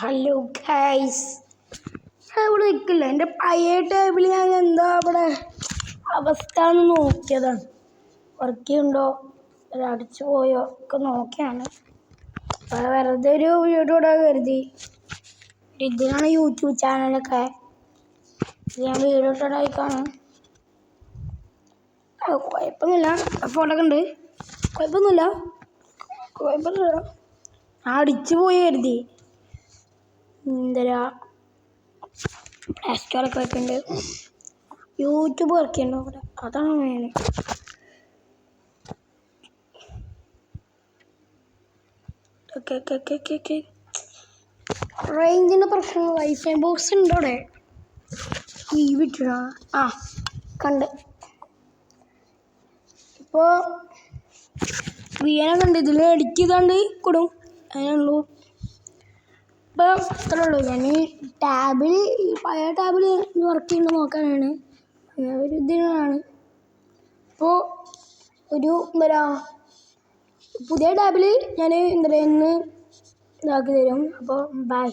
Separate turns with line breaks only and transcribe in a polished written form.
Hello guys, ഞാൻ ഇവിടെ നിൽക്കില്ല. എൻ്റെ പഴയ ടേബിൾ ഞാൻ എന്താ ഇവിടെ അവസ്ഥ എന്ന് നോക്കിയതാണ്. വർക്ക് ചെയ്യുന്നുണ്ടോ, അടിച്ചു പോയോ ഒക്കെ നോക്കിയാണ്. വെറുതെ ഒരു വീഡിയോ ഇടാൻ കരുതി. ഇതിനാണ് യൂട്യൂബ് ചാനലൊക്കെ. ഞാൻ വീഡിയോ ഇട്ടതായിക്കാണ്. കുഴപ്പമൊന്നുമില്ല, ഫോട്ടോക്കെ ഉണ്ട്. കുഴപ്പമൊന്നുമില്ല. ഞാൻ അടിച്ചു പോയി കരുതി. എന്തരാ പ്ലേ സ്റ്റോറൊക്കെ വെക്കുന്നുണ്ട്. യൂട്യൂബ് വർക്ക് ചെയ്യണ്ടോ അവിടെ, അതാണ് മെയിൻ. റേഞ്ചിൻ്റെ പ്രശ്നം. വൈഫൈ ബോക്സ് ഉണ്ടോ അവിടെ? ടി വി ഇട്ടാ കണ്ട്. ഇപ്പോൾ വീണൊക്കെ ഉണ്ട്. ഇതിൽ എഡിറ്റ് ചെയ്താണ്ട് കൊടും. അതിനുള്ളൂ. ഇപ്പോൾ ഇത്രേ ഉള്ളൂ. ഞാൻ ടാബിൽ പഴയ ടാബിൽ വർക്ക് ചെയ്യുന്നത് നോക്കാനാണ്. ഒരു ഇതിനാണ്. ഇപ്പോൾ ഒരു പുതിയ ടാബിൽ ഞാൻ ഇന്ന് ഇതാക്കി തരും. അപ്പോൾ ബൈ.